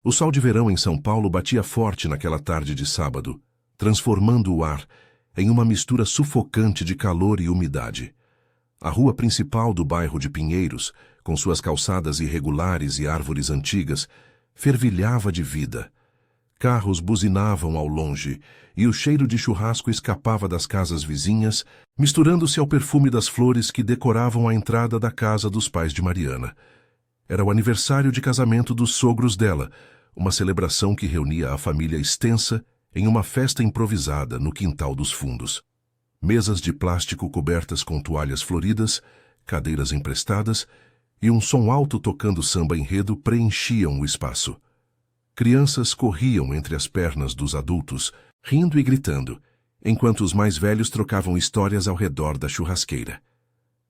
O sol de verão em São Paulo batia forte naquela tarde de sábado, transformando o ar em uma mistura sufocante de calor e umidade. A rua principal do bairro de Pinheiros, com suas calçadas irregulares e árvores antigas, fervilhava de vida. Carros buzinavam ao longe e o cheiro de churrasco escapava das casas vizinhas, misturando-se ao perfume das flores que decoravam a entrada da casa dos pais de Mariana. Era o aniversário de casamento dos sogros dela, uma celebração que reunia a família extensa em uma festa improvisada no quintal dos fundos. Mesas de plástico cobertas com toalhas floridas, cadeiras emprestadas e um som alto tocando samba enredo preenchiam o espaço. Crianças corriam entre as pernas dos adultos, rindo e gritando, enquanto os mais velhos trocavam histórias ao redor da churrasqueira.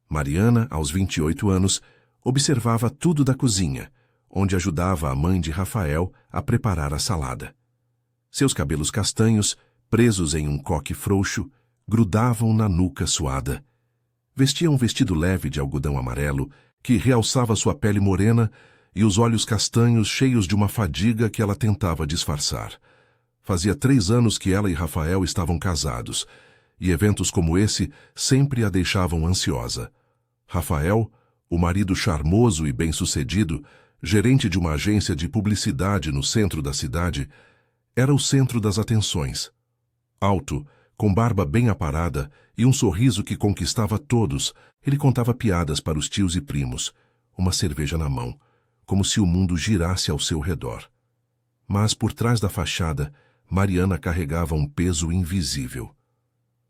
Mariana, aos 28 anos, observava tudo da cozinha, onde ajudava a mãe de Rafael a preparar a salada. Seus cabelos castanhos, presos em um coque frouxo, grudavam na nuca suada. Vestia um vestido leve de algodão amarelo, que realçava sua pele morena e os olhos castanhos cheios de uma fadiga que ela tentava disfarçar. Fazia 3 anos que ela e Rafael estavam casados, e eventos como esse sempre a deixavam ansiosa. Rafael, o marido charmoso e bem-sucedido, gerente de uma agência de publicidade no centro da cidade, era o centro das atenções. Alto, com barba bem aparada e um sorriso que conquistava todos, ele contava piadas para os tios e primos, uma cerveja na mão, como se o mundo girasse ao seu redor. Mas por trás da fachada, Mariana carregava um peso invisível.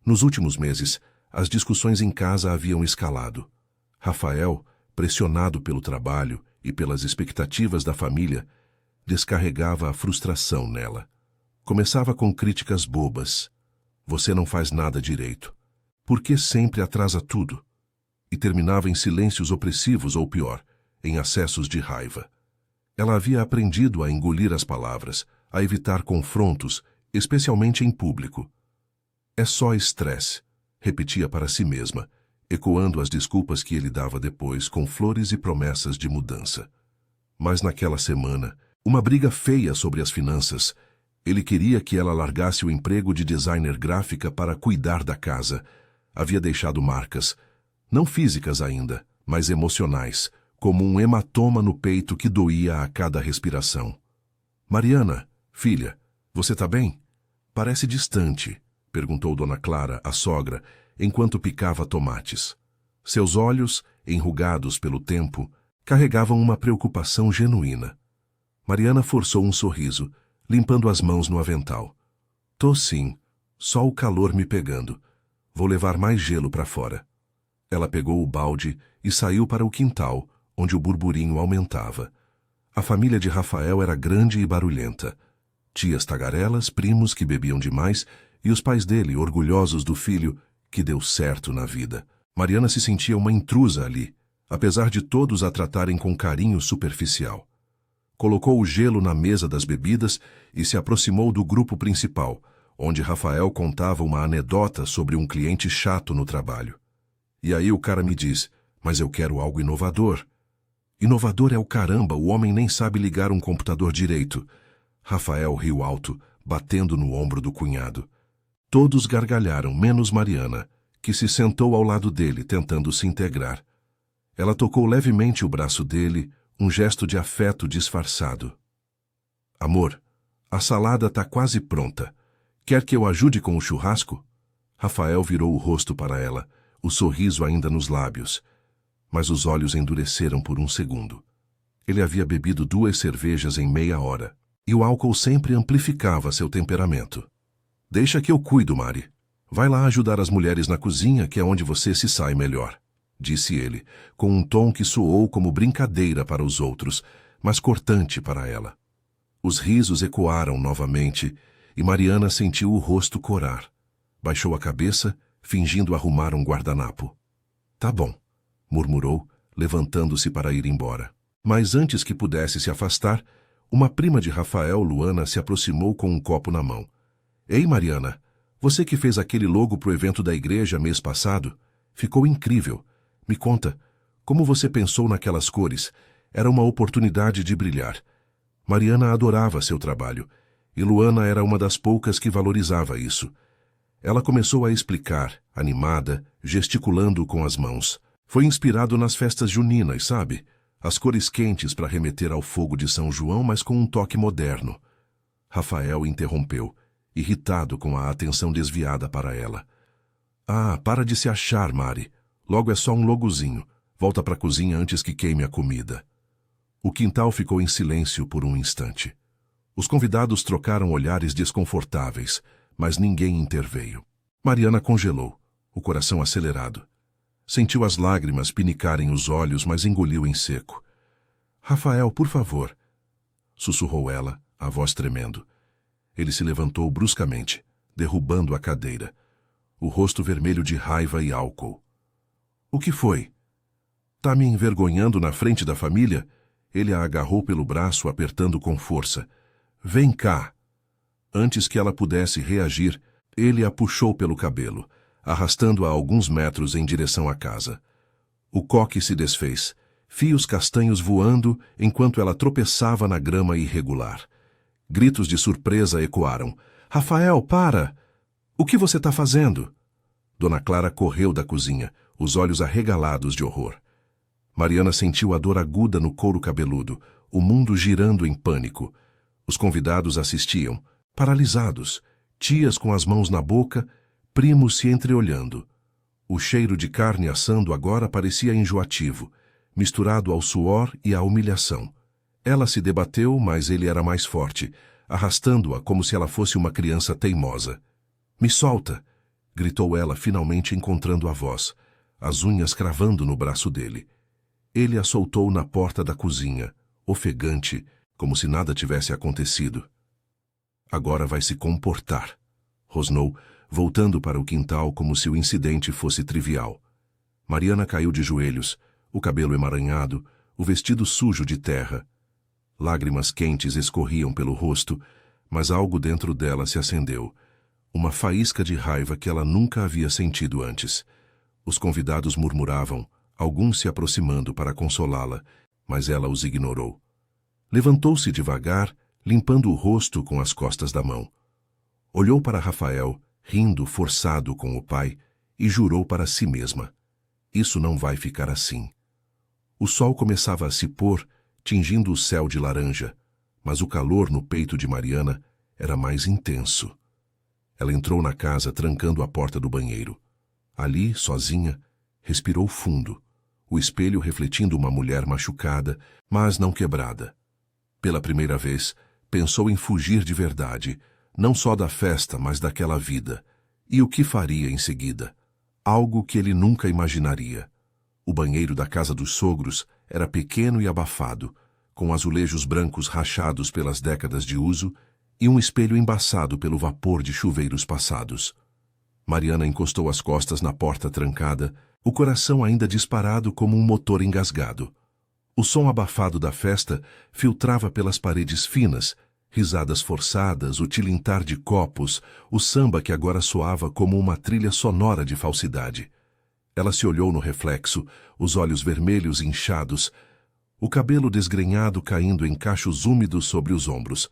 Nos últimos meses, as discussões em casa haviam escalado. Rafael, pressionado pelo trabalho e pelas expectativas da família, descarregava a frustração nela. Começava com críticas bobas. Você não faz nada direito. Por que sempre atrasa tudo? E terminava em silêncios opressivos ou pior, em acessos de raiva. Ela havia aprendido a engolir as palavras, a evitar confrontos, especialmente em público. É só estresse, repetia para si mesma, ecoando as desculpas que ele dava depois com flores e promessas de mudança. Mas naquela semana, uma briga feia sobre as finanças. Ele queria que ela largasse o emprego de designer gráfica para cuidar da casa. Havia deixado marcas, não físicas ainda, mas emocionais, como um hematoma no peito que doía a cada respiração. Mariana, filha, você tá bem? Parece distante, perguntou Dona Clara, a sogra, enquanto picava tomates. Seus olhos, enrugados pelo tempo, carregavam uma preocupação genuína. Mariana forçou um sorriso, limpando as mãos no avental. Tô sim, só o calor me pegando. Vou levar mais gelo para fora. Ela pegou o balde e saiu para o quintal, onde o burburinho aumentava. A família de Rafael era grande e barulhenta. Tias tagarelas, primos que bebiam demais e os pais dele, orgulhosos do filho, que deu certo na vida. Mariana se sentia uma intrusa ali, apesar de todos a tratarem com carinho superficial. Colocou o gelo na mesa das bebidas e se aproximou do grupo principal, onde Rafael contava uma anedota sobre um cliente chato no trabalho. E aí o cara me diz, mas eu quero algo inovador. Inovador é o caramba, o homem nem sabe ligar um computador direito. Rafael riu alto, batendo no ombro do cunhado. Todos gargalharam, menos Mariana, que se sentou ao lado dele, tentando se integrar. Ela tocou levemente o braço dele, um gesto de afeto disfarçado. Amor, a salada tá quase pronta. Quer que eu ajude com o churrasco? Rafael virou o rosto para ela, o sorriso ainda nos lábios. Mas os olhos endureceram por um segundo. Ele havia bebido 2 cervejas em meia hora, e o álcool sempre amplificava seu temperamento. Deixa que eu cuido, Mari. Vai lá ajudar as mulheres na cozinha, que é onde você se sai melhor, disse ele, com um tom que soou como brincadeira para os outros, mas cortante para ela. Os risos ecoaram novamente, e Mariana sentiu o rosto corar. Baixou a cabeça, fingindo arrumar um guardanapo. Tá bom, murmurou, levantando-se para ir embora. Mas antes que pudesse se afastar, uma prima de Rafael, Luana, se aproximou com um copo na mão. Ei, Mariana, você que fez aquele logo pro evento da igreja mês passado? Ficou incrível. Me conta, como você pensou naquelas cores? Era uma oportunidade de brilhar. Mariana adorava seu trabalho, e Luana era uma das poucas que valorizava isso. Ela começou a explicar, animada, gesticulando com as mãos. Foi inspirado nas festas juninas, sabe? As cores quentes para remeter ao fogo de São João, mas com um toque moderno. Rafael interrompeu, irritado com a atenção desviada para ela. Ah, para de se achar, Mari. Logo é só um logozinho. Volta para a cozinha antes que queime a comida. O quintal ficou em silêncio por um instante. Os convidados trocaram olhares desconfortáveis, mas ninguém interveio. Mariana congelou, o coração acelerado. Sentiu as lágrimas pinicarem os olhos, mas engoliu em seco. Rafael, por favor, sussurrou ela, a voz tremendo. Ele se levantou bruscamente, derrubando a cadeira, o rosto vermelho de raiva e álcool. O que foi? Tá me envergonhando na frente da família? Ele a agarrou pelo braço, apertando com força. Vem cá! Antes que ela pudesse reagir, ele a puxou pelo cabelo, arrastando-a alguns metros em direção à casa. O coque se desfez, fios castanhos voando enquanto ela tropeçava na grama irregular. Gritos de surpresa ecoaram. Rafael, para! O que você está fazendo? Dona Clara correu da cozinha, os olhos arregalados de horror. Mariana sentiu a dor aguda no couro cabeludo, o mundo girando em pânico. Os convidados assistiam, paralisados, tias com as mãos na boca, primos se entreolhando. O cheiro de carne assando agora parecia enjoativo, misturado ao suor e à humilhação. Ela se debateu, mas ele era mais forte, arrastando-a como se ela fosse uma criança teimosa. Me solta! Gritou ela, finalmente encontrando a voz, as unhas cravando no braço dele. Ele a soltou na porta da cozinha, ofegante, como se nada tivesse acontecido. Agora vai se comportar, rosnou, voltando para o quintal como se o incidente fosse trivial. Mariana caiu de joelhos, o cabelo emaranhado, o vestido sujo de terra. Lágrimas quentes escorriam pelo rosto, mas algo dentro dela se acendeu, uma faísca de raiva que ela nunca havia sentido antes. Os convidados murmuravam, alguns se aproximando para consolá-la, mas ela os ignorou. Levantou-se devagar, limpando o rosto com as costas da mão. Olhou para Rafael, rindo forçado com o pai, e jurou para si mesma. Isso não vai ficar assim. O sol começava a se pôr, tingindo o céu de laranja, mas o calor no peito de Mariana era mais intenso. Ela entrou na casa trancando a porta do banheiro. Ali, sozinha, respirou fundo, o espelho refletindo uma mulher machucada, mas não quebrada. Pela primeira vez, pensou em fugir de verdade, não só da festa, mas daquela vida. E o que faria em seguida? Algo que ele nunca imaginaria. O banheiro da casa dos sogros era pequeno e abafado, com azulejos brancos rachados pelas décadas de uso e um espelho embaçado pelo vapor de chuveiros passados. Mariana encostou as costas na porta trancada, o coração ainda disparado como um motor engasgado. O som abafado da festa filtrava pelas paredes finas, risadas forçadas, o tilintar de copos, o samba que agora soava como uma trilha sonora de falsidade. Ela se olhou no reflexo, os olhos vermelhos inchados, o cabelo desgrenhado caindo em cachos úmidos sobre os ombros.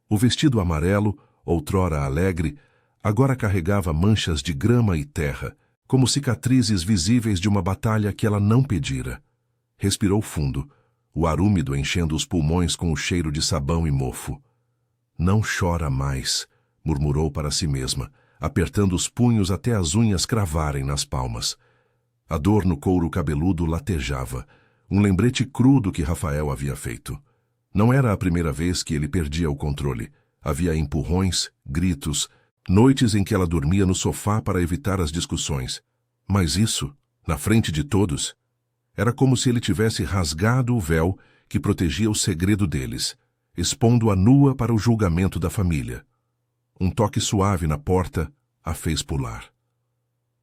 O vestido amarelo, outrora alegre, agora carregava manchas de grama e terra, como cicatrizes visíveis de uma batalha que ela não pedira. Respirou fundo, o ar úmido enchendo os pulmões com o cheiro de sabão e mofo. Não chora mais, murmurou para si mesma, apertando os punhos até as unhas cravarem nas palmas. A dor no couro cabeludo latejava, um lembrete cru do que Rafael havia feito. Não era a primeira vez que ele perdia o controle. Havia empurrões, gritos, noites em que ela dormia no sofá para evitar as discussões. Mas isso, na frente de todos, era como se ele tivesse rasgado o véu que protegia o segredo deles, expondo-a nua para o julgamento da família. Um toque suave na porta a fez pular.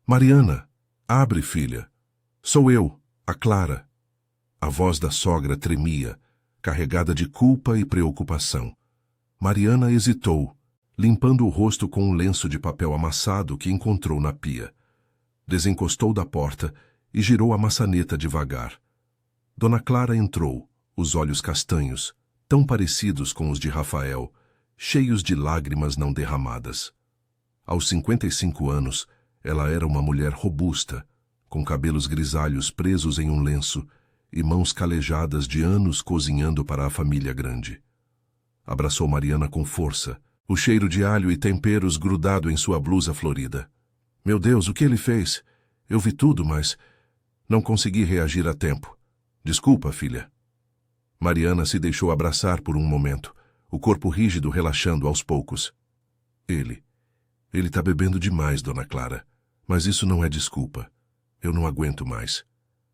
Mariana, abre, filha. Sou eu, a Clara. A voz da sogra tremia, carregada de culpa e preocupação. Mariana hesitou, limpando o rosto com um lenço de papel amassado que encontrou na pia. Desencostou da porta e girou a maçaneta devagar. Dona Clara entrou, os olhos castanhos, tão parecidos com os de Rafael, cheios de lágrimas não derramadas. Aos 55 anos, ela era uma mulher robusta, com cabelos grisalhos presos em um lenço e mãos calejadas de anos cozinhando para a família grande. Abraçou Mariana com força, o cheiro de alho e temperos grudado em sua blusa florida. Meu Deus, o que ele fez? Eu vi tudo, mas não consegui reagir a tempo. Desculpa, filha. Mariana se deixou abraçar por um momento, o corpo rígido relaxando aos poucos. Ele tá bebendo demais, Dona Clara. Mas isso não é desculpa. Eu não aguento mais.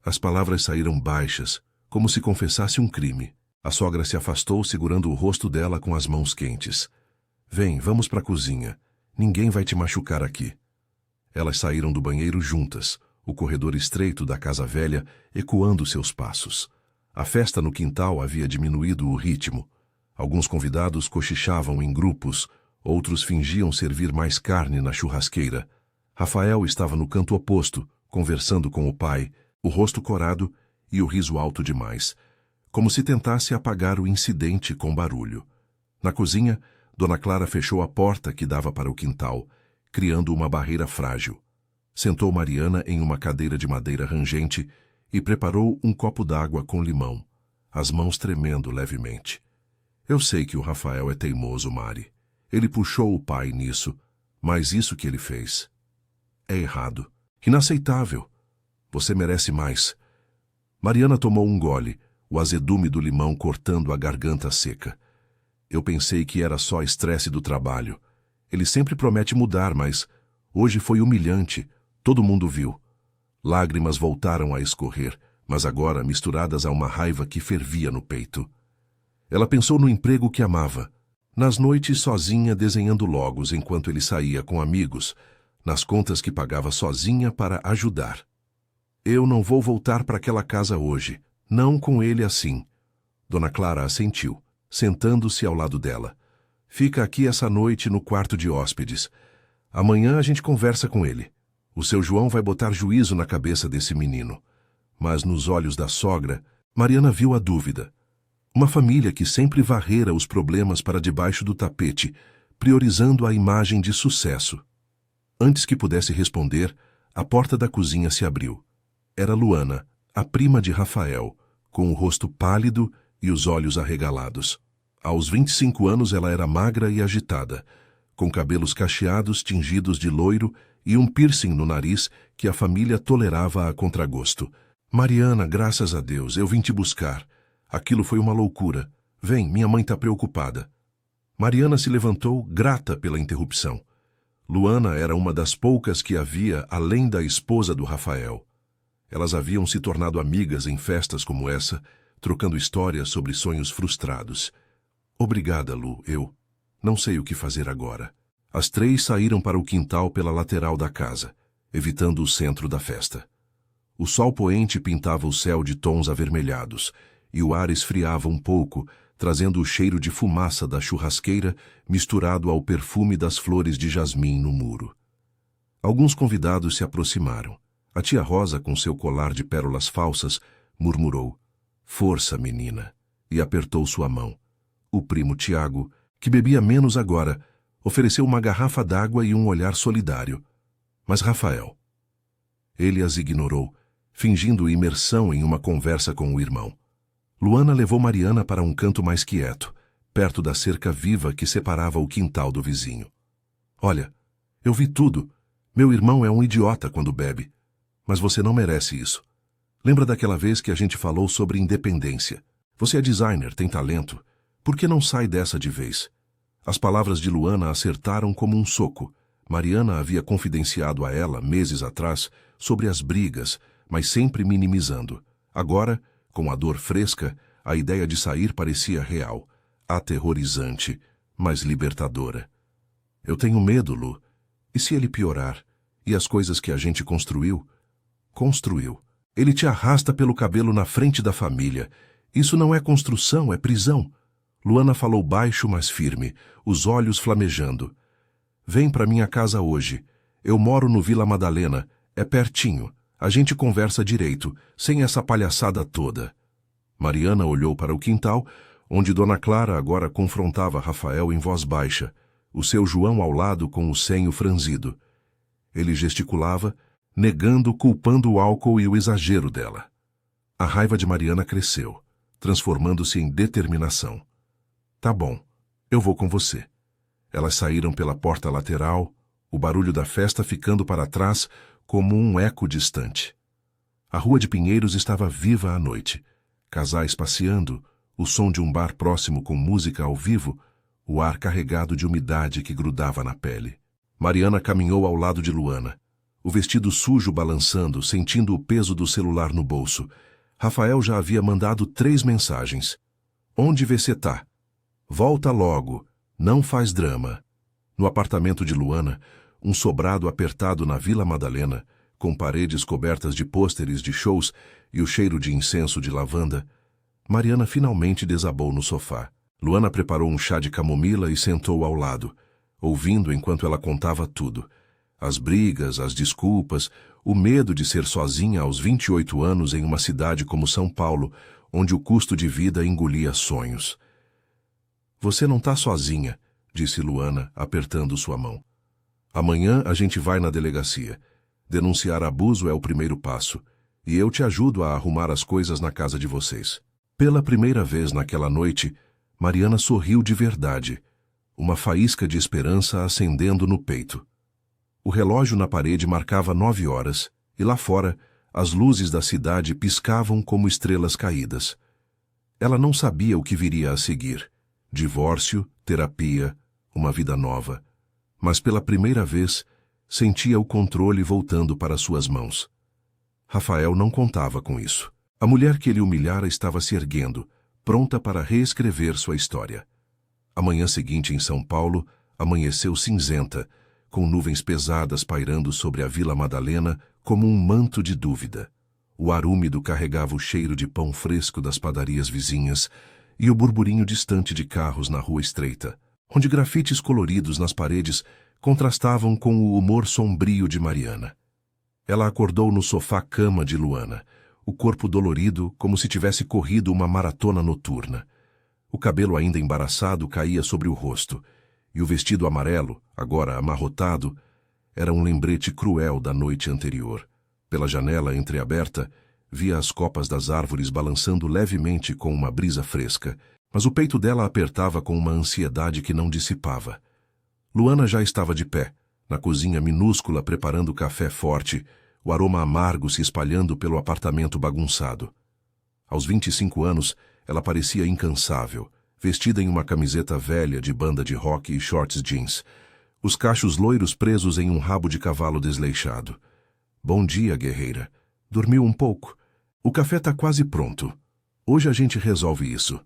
As palavras saíram baixas, como se confessasse um crime. A sogra se afastou, segurando o rosto dela com as mãos quentes. Vem, vamos para a cozinha. Ninguém vai te machucar aqui. Elas saíram do banheiro juntas, o corredor estreito da casa velha ecoando seus passos. A festa no quintal havia diminuído o ritmo. Alguns convidados cochichavam em grupos, outros fingiam servir mais carne na churrasqueira. Rafael estava no canto oposto, conversando com o pai, o rosto corado e o riso alto demais, como se tentasse apagar o incidente com barulho. Na cozinha, Dona Clara fechou a porta que dava para o quintal, criando uma barreira frágil. Sentou Mariana em uma cadeira de madeira rangente e preparou um copo d'água com limão, as mãos tremendo levemente. Eu sei que o Rafael é teimoso, Mari. Ele puxou o pai nisso, mas isso que ele fez é errado, inaceitável. Você merece mais. Mariana tomou um gole, o azedume do limão cortando a garganta seca. Eu pensei que era só estresse do trabalho. Ele sempre promete mudar, mas hoje foi humilhante. Todo mundo viu. Lágrimas voltaram a escorrer, mas agora misturadas a uma raiva que fervia no peito. Ela pensou no emprego que amava, nas noites sozinha desenhando logos enquanto ele saía com amigos, nas contas que pagava sozinha para ajudar. Eu não vou voltar para aquela casa hoje, não com ele assim. Dona Clara assentiu, sentando-se ao lado dela. Fica aqui essa noite no quarto de hóspedes. Amanhã a gente conversa com ele. O seu João vai botar juízo na cabeça desse menino. Mas nos olhos da sogra, Mariana viu a dúvida. Uma família que sempre varrera os problemas para debaixo do tapete, priorizando a imagem de sucesso. Antes que pudesse responder, a porta da cozinha se abriu. Era Luana, a prima de Rafael, com o rosto pálido e os olhos arregalados. Aos 25 anos ela era magra e agitada, com cabelos cacheados tingidos de loiro e um piercing no nariz que a família tolerava a contragosto. Mariana, graças a Deus, eu vim te buscar. Aquilo foi uma loucura. Vem, minha mãe está preocupada. Mariana se levantou, grata pela interrupção. Luana era uma das poucas que havia além da esposa do Rafael. Elas haviam se tornado amigas em festas como essa, trocando histórias sobre sonhos frustrados. Obrigada, Lu, eu não sei o que fazer agora. As três saíram para o quintal pela lateral da casa, evitando o centro da festa. O sol poente pintava o céu de tons avermelhados, e o ar esfriava um pouco, trazendo o cheiro de fumaça da churrasqueira misturado ao perfume das flores de jasmim no muro. Alguns convidados se aproximaram. A tia Rosa, com seu colar de pérolas falsas, murmurou: "Força, menina", e apertou sua mão. O primo Tiago, que bebia menos agora, ofereceu uma garrafa d'água e um olhar solidário. Mas Rafael? Ele as ignorou, fingindo imersão em uma conversa com o irmão. Luana levou Mariana para um canto mais quieto, perto da cerca viva que separava o quintal do vizinho. "Olha, eu vi tudo. Meu irmão é um idiota quando bebe. Mas você não merece isso. Lembra daquela vez que a gente falou sobre independência? Você é designer, tem talento. Por que não sai dessa de vez?" As palavras de Luana acertaram como um soco. Mariana havia confidenciado a ela, meses atrás, sobre as brigas, mas sempre minimizando. Agora, com a dor fresca, a ideia de sair parecia real, aterrorizante, mas libertadora. "Eu tenho medo, Lu. E se ele piorar? E as coisas que a gente construiu?" "Construiu. Ele te arrasta pelo cabelo na frente da família. Isso não é construção, é prisão." Luana falou baixo, mas firme, os olhos flamejando. "Vem para minha casa hoje. Eu moro no Vila Madalena. É pertinho. A gente conversa direito, sem essa palhaçada toda." Mariana olhou para o quintal, onde Dona Clara agora confrontava Rafael em voz baixa, o seu João ao lado com o senho franzido. Ele gesticulava, negando, culpando o álcool e o exagero dela. A raiva de Mariana cresceu, transformando-se em determinação. Tá bom, eu vou com você. Elas saíram pela porta lateral, o barulho da festa ficando para trás como um eco distante. A Rua de Pinheiros estava viva à noite. Casais passeando, o som de um bar próximo com música ao vivo, o ar carregado de umidade que grudava na pele. Mariana caminhou ao lado de Luana, o vestido sujo balançando, sentindo o peso do celular no bolso. Rafael já havia mandado 3 mensagens. Onde você tá? Volta logo, não faz drama. No apartamento de Luana, um sobrado apertado na Vila Madalena, com paredes cobertas de pôsteres de shows e o cheiro de incenso de lavanda, Mariana finalmente desabou no sofá. Luana preparou um chá de camomila e sentou ao lado, ouvindo enquanto ela contava tudo. As brigas, as desculpas, o medo de ser sozinha aos 28 anos em uma cidade como São Paulo, onde o custo de vida engolia sonhos. Você não tá sozinha, disse Luana, apertando sua mão. Amanhã a gente vai na delegacia. Denunciar abuso é o primeiro passo, e eu te ajudo a arrumar as coisas na casa de vocês. Pela primeira vez naquela noite, Mariana sorriu de verdade, uma faísca de esperança acendendo no peito. O relógio na parede marcava 9 horas, e lá fora, as luzes da cidade piscavam como estrelas caídas. Ela não sabia o que viria a seguir. Divórcio, terapia, uma vida nova. Mas pela primeira vez, sentia o controle voltando para suas mãos. Rafael não contava com isso. A mulher que ele humilhara estava se erguendo, pronta para reescrever sua história. A manhã seguinte em São Paulo amanheceu cinzenta, com nuvens pesadas pairando sobre a Vila Madalena como um manto de dúvida. O ar úmido carregava o cheiro de pão fresco das padarias vizinhas e o burburinho distante de carros na rua estreita, onde grafites coloridos nas paredes contrastavam com o humor sombrio de Mariana. Ela acordou no sofá-cama de Luana, o corpo dolorido como se tivesse corrido uma maratona noturna. O cabelo ainda embaraçado caía sobre o rosto, e o vestido amarelo, agora amarrotado, era um lembrete cruel da noite anterior. Pela janela entreaberta, via as copas das árvores balançando levemente com uma brisa fresca, mas o peito dela apertava com uma ansiedade que não dissipava. Luana já estava de pé, na cozinha minúscula preparando café forte, o aroma amargo se espalhando pelo apartamento bagunçado. Aos 25 anos, ela parecia incansável, vestida em uma camiseta velha de banda de rock e shorts jeans, os cachos loiros presos em um rabo de cavalo desleixado. Bom dia, guerreira. Dormiu um pouco? O café tá quase pronto. Hoje a gente resolve isso.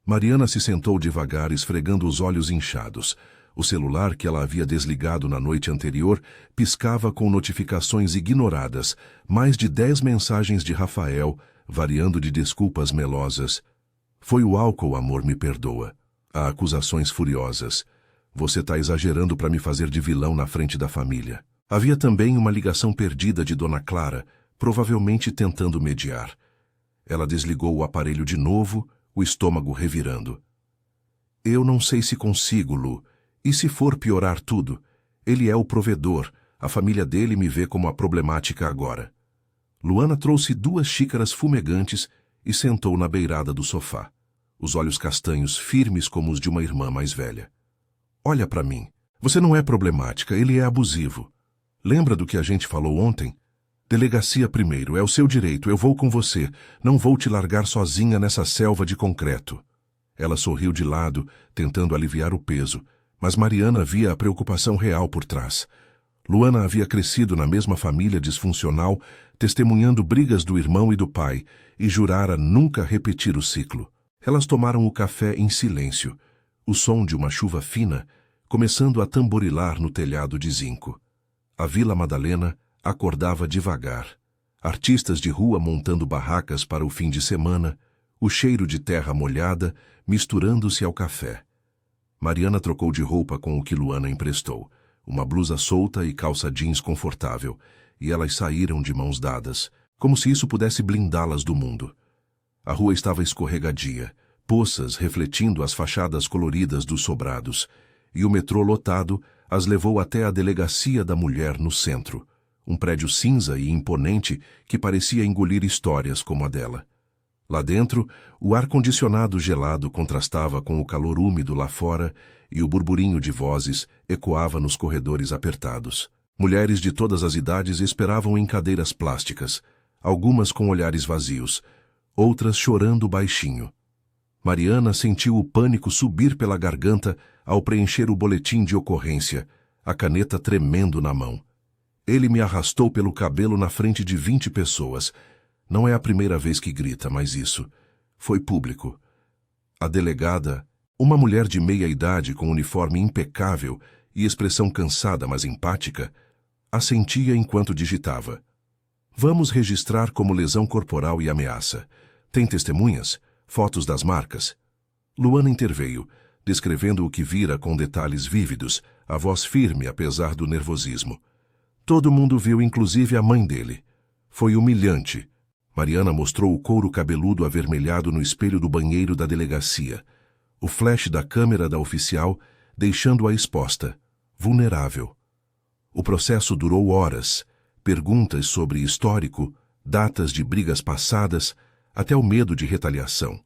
Mariana se sentou devagar, esfregando os olhos inchados. O celular que ela havia desligado na noite anterior piscava com notificações ignoradas, mais de 10 mensagens de Rafael, variando de desculpas melosas. Foi o álcool, amor, me perdoa. Há acusações furiosas. Você tá exagerando para me fazer de vilão na frente da família. Havia também uma ligação perdida de Dona Clara, provavelmente tentando mediar. Ela desligou o aparelho de novo, o estômago revirando. Eu não sei se consigo, Lu. E se for piorar tudo? Ele é o provedor. A família dele me vê como a problemática agora. Luana trouxe 2 xícaras fumegantes e sentou na beirada do sofá, os olhos castanhos firmes como os de uma irmã mais velha. Olha para mim. Você não é problemática, ele é abusivo. Lembra do que a gente falou ontem? Delegacia primeiro, é o seu direito, eu vou com você. Não vou te largar sozinha nessa selva de concreto. Ela sorriu de lado, tentando aliviar o peso, mas Mariana via a preocupação real por trás. Luana havia crescido na mesma família disfuncional, testemunhando brigas do irmão e do pai, e jurara nunca repetir o ciclo. Elas tomaram o café em silêncio, o som de uma chuva fina, começando a tamborilar no telhado de zinco. A Vila Madalena acordava devagar. Artistas de rua montando barracas para o fim de semana, o cheiro de terra molhada misturando-se ao café. Mariana trocou de roupa com o que Luana emprestou, uma blusa solta e calça jeans confortável, e elas saíram de mãos dadas, como se isso pudesse blindá-las do mundo. A rua estava escorregadia, poças refletindo as fachadas coloridas dos sobrados, e o metrô lotado as levou até a delegacia da mulher no centro, um prédio cinza e imponente que parecia engolir histórias como a dela. Lá dentro, o ar-condicionado gelado contrastava com o calor úmido lá fora e o burburinho de vozes ecoava nos corredores apertados. Mulheres de todas as idades esperavam em cadeiras plásticas, algumas com olhares vazios, outras chorando baixinho. Mariana sentiu o pânico subir pela garganta ao preencher o boletim de ocorrência, a caneta tremendo na mão. Ele me arrastou pelo cabelo na frente de 20 pessoas. Não é a primeira vez que grita, mas isso foi público. A delegada, uma mulher de meia idade com uniforme impecável e expressão cansada mas empática, assentia enquanto digitava. Vamos registrar como lesão corporal e ameaça. Tem testemunhas? Fotos das marcas? Luana interveio, descrevendo o que vira com detalhes vívidos, a voz firme apesar do nervosismo. Todo mundo viu, inclusive a mãe dele. Foi humilhante. Mariana mostrou o couro cabeludo avermelhado no espelho do banheiro da delegacia. O flash da câmera da oficial, deixando-a exposta, vulnerável. O processo durou horas. Perguntas sobre histórico, datas de brigas passadas, até o medo de retaliação.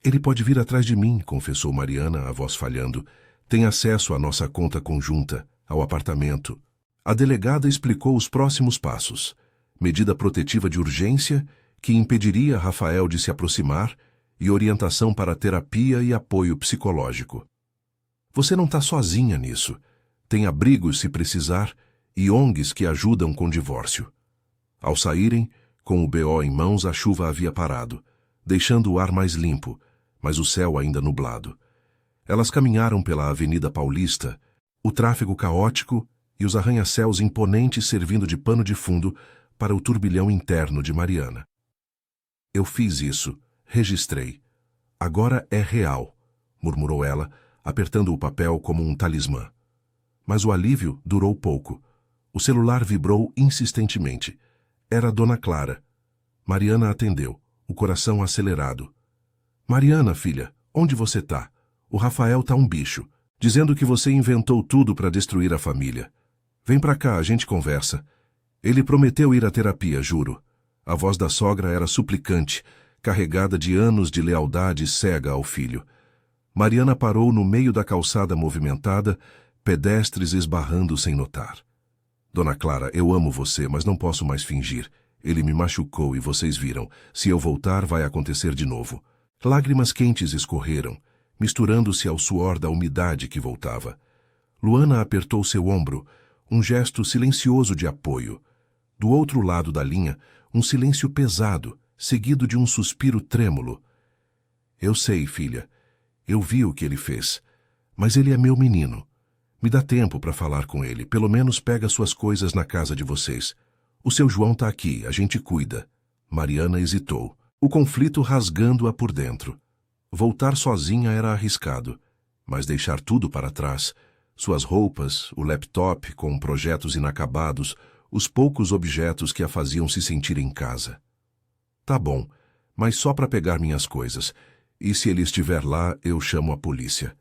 Ele pode vir atrás de mim, confessou Mariana, a voz falhando. Tem acesso à nossa conta conjunta, ao apartamento. A delegada explicou os próximos passos. Medida protetiva de urgência, que impediria Rafael de se aproximar, e orientação para terapia e apoio psicológico. Você não está sozinha nisso. Tem abrigos se precisar e ONGs que ajudam com divórcio. Ao saírem, com o BO em mãos, a chuva havia parado, deixando o ar mais limpo, mas o céu ainda nublado. Elas caminharam pela Avenida Paulista, o tráfego caótico e os arranha-céus imponentes servindo de pano de fundo para o turbilhão interno de Mariana. Eu fiz isso, registrei. Agora é real, murmurou ela, apertando o papel como um talismã. Mas o alívio durou pouco. O celular vibrou insistentemente. Era Dona Clara. Mariana atendeu, o coração acelerado. Mariana, filha, onde você tá? O Rafael tá um bicho, dizendo que você inventou tudo para destruir a família. Vem pra cá, a gente conversa. Ele prometeu ir à terapia, juro. A voz da sogra era suplicante, carregada de anos de lealdade cega ao filho. Mariana parou no meio da calçada movimentada, pedestres esbarrando sem notar. Dona Clara, eu amo você, mas não posso mais fingir. Ele me machucou e vocês viram. Se eu voltar, vai acontecer de novo. Lágrimas quentes escorreram, misturando-se ao suor da umidade que voltava. Luana apertou seu ombro, um gesto silencioso de apoio. Do outro lado da linha, um silêncio pesado, seguido de um suspiro trêmulo. Eu sei, filha. Eu vi o que ele fez. Mas ele é meu menino. Me dá tempo para falar com ele. Pelo menos pega suas coisas na casa de vocês. O seu João tá aqui, a gente cuida. Mariana hesitou, o conflito rasgando-a por dentro. Voltar sozinha era arriscado, mas deixar tudo para trás, suas roupas, o laptop com projetos inacabados, os poucos objetos que a faziam se sentir em casa. Tá bom, mas só para pegar minhas coisas. E se ele estiver lá, eu chamo a polícia.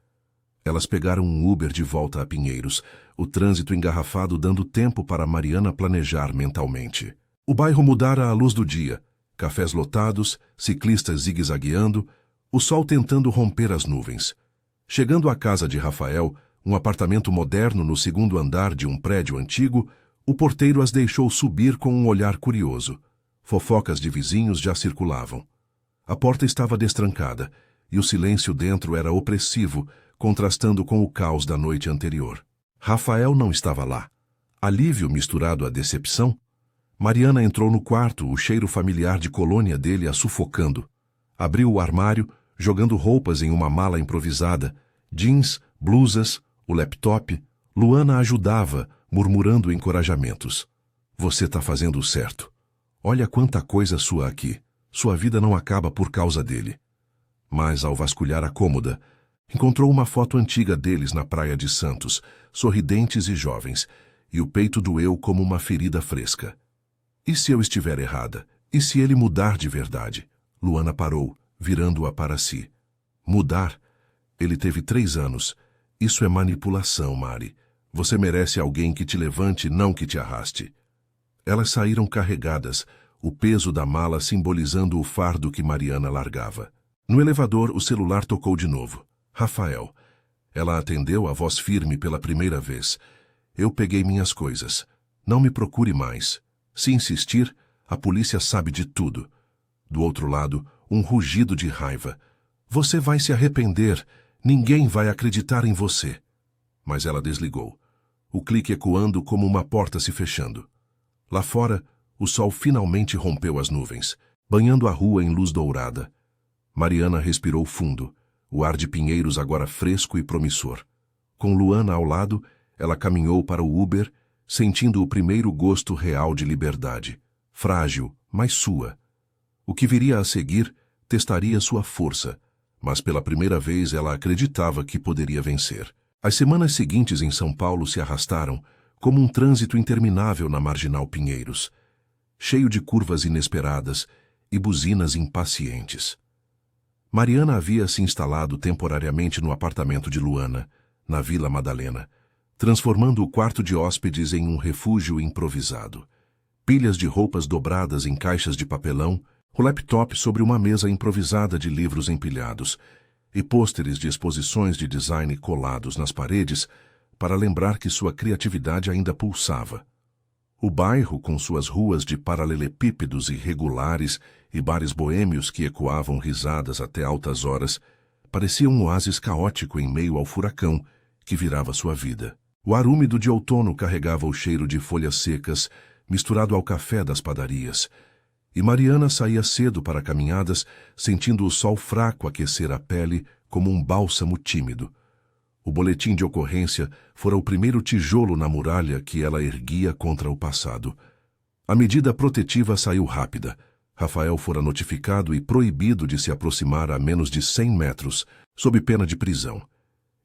Elas pegaram um Uber de volta a Pinheiros, o trânsito engarrafado dando tempo para Mariana planejar mentalmente. O bairro mudara à luz do dia, cafés lotados, ciclistas zigue-zagueando, o sol tentando romper as nuvens. Chegando à casa de Rafael, um apartamento moderno no segundo andar de um prédio antigo, o porteiro as deixou subir com um olhar curioso. Fofocas de vizinhos já circulavam. A porta estava destrancada, e o silêncio dentro era opressivo, contrastando com o caos da noite anterior. Rafael não estava lá. Alívio misturado à decepção. Mariana entrou no quarto, o cheiro familiar de colônia dele a sufocando. Abriu o armário, jogando roupas em uma mala improvisada, jeans, blusas, o laptop. Luana ajudava, murmurando encorajamentos. Você tá fazendo o certo. Olha quanta coisa sua aqui. Sua vida não acaba por causa dele. Mas, ao vasculhar a cômoda, encontrou uma foto antiga deles na praia de Santos, sorridentes e jovens, e o peito doeu como uma ferida fresca. E se eu estiver errada? E se ele mudar de verdade? Luana parou, virando-a para si. Mudar? Ele teve 3 anos. Isso é manipulação, Mari. Você merece alguém que te levante, não que te arraste. Elas saíram carregadas, o peso da mala simbolizando o fardo que Mariana largava. No elevador, o celular tocou de novo. Rafael. Ela atendeu a voz firme pela primeira vez. Eu peguei minhas coisas. Não me procure mais. Se insistir, a polícia sabe de tudo. Do outro lado, um rugido de raiva. Você vai se arrepender. Ninguém vai acreditar em você. Mas ela desligou. O clique ecoando como uma porta se fechando. Lá fora, o sol finalmente rompeu as nuvens, banhando a rua em luz dourada. Mariana respirou fundo, o ar de Pinheiros agora fresco e promissor. Com Luana ao lado, ela caminhou para o Uber, sentindo o primeiro gosto real de liberdade. Frágil, mas sua. O que viria a seguir testaria sua força, mas pela primeira vez ela acreditava que poderia vencer. As semanas seguintes em São Paulo se arrastaram como um trânsito interminável na Marginal Pinheiros, cheio de curvas inesperadas e buzinas impacientes. Mariana havia se instalado temporariamente no apartamento de Luana, na Vila Madalena, transformando o quarto de hóspedes em um refúgio improvisado. Pilhas de roupas dobradas em caixas de papelão, o laptop sobre uma mesa improvisada de livros empilhados e pôsteres de exposições de design colados nas paredes para lembrar que sua criatividade ainda pulsava. O bairro, com suas ruas de paralelepípedos irregulares e bares boêmios que ecoavam risadas até altas horas, parecia um oásis caótico em meio ao furacão que virava sua vida. O ar úmido de outono carregava o cheiro de folhas secas, misturado ao café das padarias, e Mariana saía cedo para caminhadas, sentindo o sol fraco aquecer a pele como um bálsamo tímido. O boletim de ocorrência fora o primeiro tijolo na muralha que ela erguia contra o passado. A medida protetiva saiu rápida. Rafael fora notificado e proibido de se aproximar a menos de 100 metros, sob pena de prisão.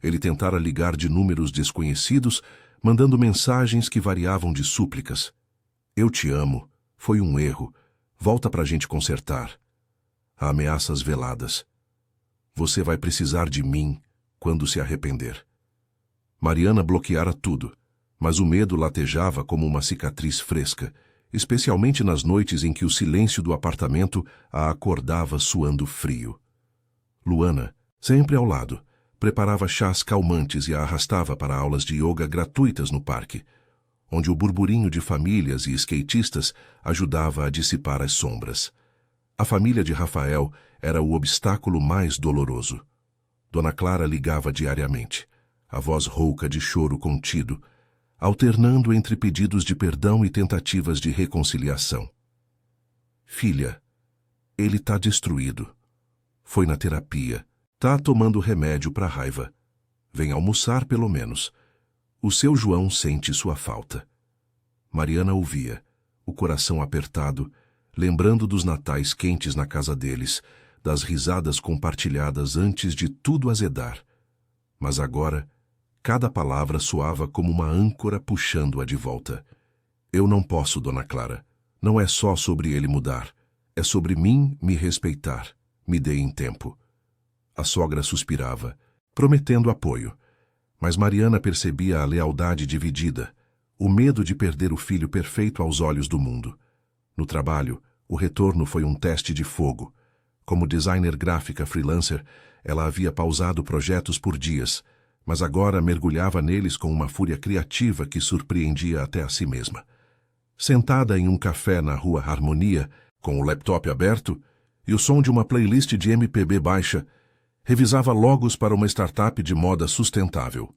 Ele tentara ligar de números desconhecidos, mandando mensagens que variavam de súplicas. Eu te amo. Foi um erro. Volta pra gente consertar. A ameaças veladas. Você vai precisar de mim quando se arrepender. Mariana bloqueara tudo, mas o medo latejava como uma cicatriz fresca, especialmente nas noites em que o silêncio do apartamento a acordava suando frio. Luana, sempre ao lado, preparava chás calmantes e a arrastava para aulas de yoga gratuitas no parque, onde o burburinho de famílias e skatistas ajudava a dissipar as sombras. A família de Rafael era o obstáculo mais doloroso. Dona Clara ligava diariamente, a voz rouca de choro contido, alternando entre pedidos de perdão e tentativas de reconciliação. Filha, ele tá destruído. Foi na terapia. Tá tomando remédio para raiva. Vem almoçar pelo menos. O seu João sente sua falta. Mariana ouvia, o coração apertado, lembrando dos natais quentes na casa deles, das risadas compartilhadas antes de tudo azedar. Mas agora, cada palavra soava como uma âncora puxando-a de volta. Eu não posso, Dona Clara. Não é só sobre ele mudar. É sobre mim me respeitar. Me deem tempo. A sogra suspirava, prometendo apoio. Mas Mariana percebia a lealdade dividida, o medo de perder o filho perfeito aos olhos do mundo. No trabalho, o retorno foi um teste de fogo. Como designer gráfica freelancer, ela havia pausado projetos por dias, mas agora mergulhava neles com uma fúria criativa que surpreendia até a si mesma. Sentada em um café na rua Harmonia, com o laptop aberto e o som de uma playlist de MPB baixa, revisava logos para uma startup de moda sustentável.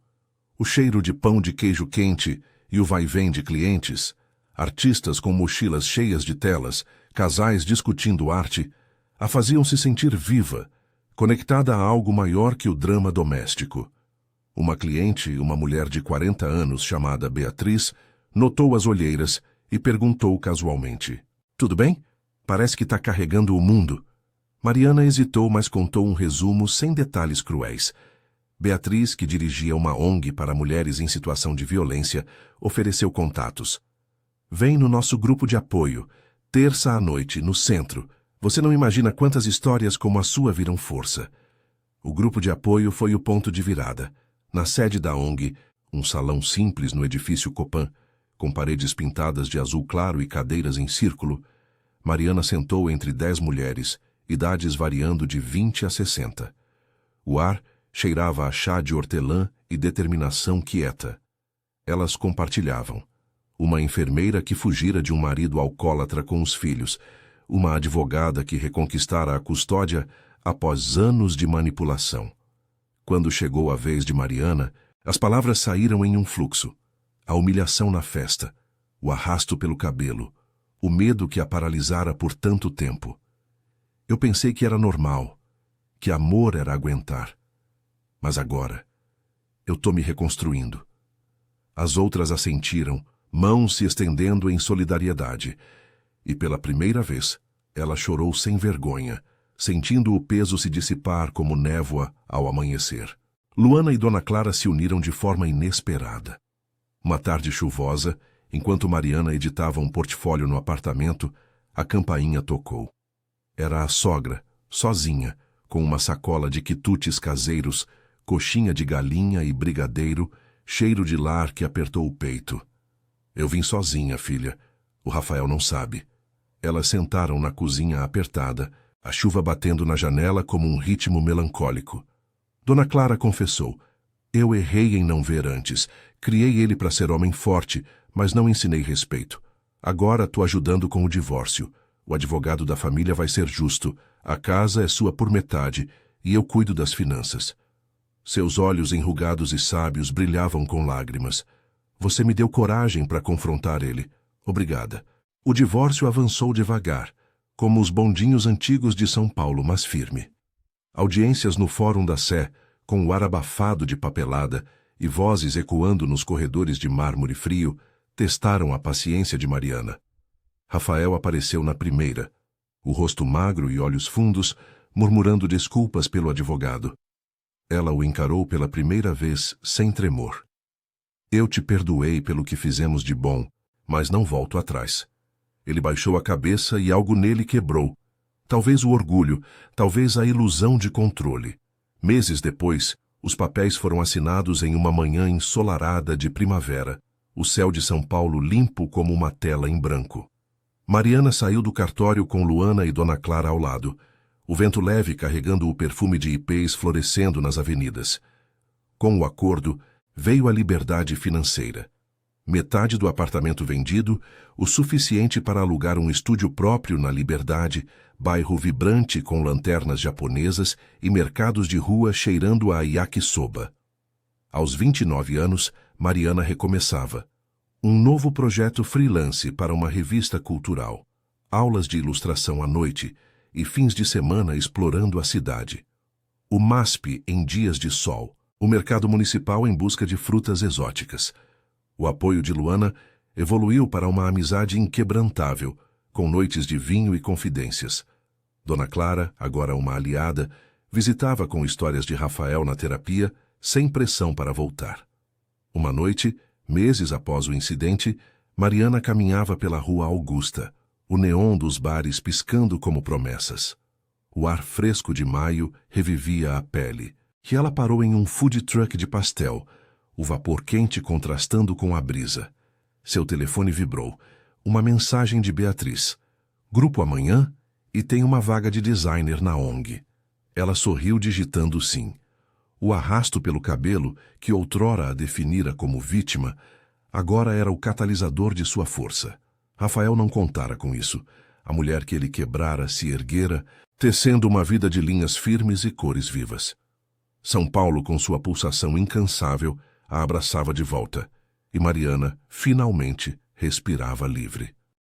O cheiro de pão de queijo quente e o vai-vem de clientes, artistas com mochilas cheias de telas, casais discutindo arte, a faziam se sentir viva, conectada a algo maior que o drama doméstico. Uma cliente, uma mulher de 40 anos chamada Beatriz, notou as olheiras e perguntou casualmente: "Tudo bem? Parece que está carregando o mundo." Mariana hesitou, mas contou um resumo sem detalhes cruéis. Beatriz, que dirigia uma ONG para mulheres em situação de violência, ofereceu contatos. "Vem no nosso grupo de apoio, terça à noite, no centro. Você não imagina quantas histórias como a sua viram força. O grupo de apoio foi o ponto de virada. Na sede da ONG, um salão simples no edifício Copan, com paredes pintadas de azul claro e cadeiras em círculo, Mariana sentou entre 10 mulheres, idades variando de 20 a 60. O ar cheirava a chá de hortelã e determinação quieta. Elas compartilhavam. Uma enfermeira que fugira de um marido alcoólatra com os filhos, uma advogada que reconquistara a custódia após anos de manipulação. Quando chegou a vez de Mariana, as palavras saíram em um fluxo. A humilhação na festa, o arrasto pelo cabelo, o medo que a paralisara por tanto tempo. Eu pensei que era normal, que amor era aguentar. Mas agora, eu tô me reconstruindo. As outras assentiram, mãos se estendendo em solidariedade. E pela primeira vez, ela chorou sem vergonha, sentindo o peso se dissipar como névoa ao amanhecer. Luana e Dona Clara se uniram de forma inesperada. Uma tarde chuvosa, enquanto Mariana editava um portfólio no apartamento, a campainha tocou. Era a sogra, sozinha, com uma sacola de quitutes caseiros, coxinha de galinha e brigadeiro, cheiro de lar que apertou o peito. Eu vim sozinha, filha. O Rafael não sabe. Elas sentaram na cozinha apertada, a chuva batendo na janela como um ritmo melancólico. Dona Clara confessou. Eu errei em não ver antes. Criei ele para ser homem forte, mas não ensinei respeito. Agora tô ajudando com o divórcio. O advogado da família vai ser justo. A casa é sua por metade e eu cuido das finanças. Seus olhos enrugados e sábios brilhavam com lágrimas. Você me deu coragem para confrontar ele. Obrigada. O divórcio avançou devagar, como os bondinhos antigos de São Paulo, mas firme. Audiências no Fórum da Sé, com o ar abafado de papelada e vozes ecoando nos corredores de mármore frio, testaram a paciência de Mariana. Rafael apareceu na primeira, o rosto magro e olhos fundos, murmurando desculpas pelo advogado. Ela o encarou pela primeira vez sem tremor. Eu te perdoei pelo que fizemos de bom, mas não volto atrás. Ele baixou a cabeça e algo nele quebrou. Talvez o orgulho, talvez a ilusão de controle. Meses depois, os papéis foram assinados em uma manhã ensolarada de primavera, o céu de São Paulo limpo como uma tela em branco. Mariana saiu do cartório com Luana e Dona Clara ao lado, o vento leve carregando o perfume de ipês florescendo nas avenidas. Com o acordo, veio a liberdade financeira. Metade do apartamento vendido, o suficiente para alugar um estúdio próprio na Liberdade, bairro vibrante com lanternas japonesas e mercados de rua cheirando a yakisoba. Aos 29 anos, Mariana recomeçava. Um novo projeto freelance para uma revista cultural. Aulas de ilustração à noite e fins de semana explorando a cidade. O MASP em dias de sol. O mercado municipal em busca de frutas exóticas. O apoio de Luana evoluiu para uma amizade inquebrantável, com noites de vinho e confidências. Dona Clara, agora uma aliada, visitava com histórias de Rafael na terapia, sem pressão para voltar. Uma noite, meses após o incidente, Mariana caminhava pela Rua Augusta, o neon dos bares piscando como promessas. O ar fresco de maio revivia a pele, e ela parou em um food truck de pastel, o vapor quente contrastando com a brisa. Seu telefone vibrou. Uma mensagem de Beatriz. Grupo amanhã e tem uma vaga de designer na ONG. Ela sorriu digitando sim. O arrasto pelo cabelo, que outrora a definira como vítima, agora era o catalisador de sua força. Rafael não contara com isso. A mulher que ele quebrara se erguera, tecendo uma vida de linhas firmes e cores vivas. São Paulo, com sua pulsação incansável, a abraçava de volta, e Mariana, finalmente, respirava livre.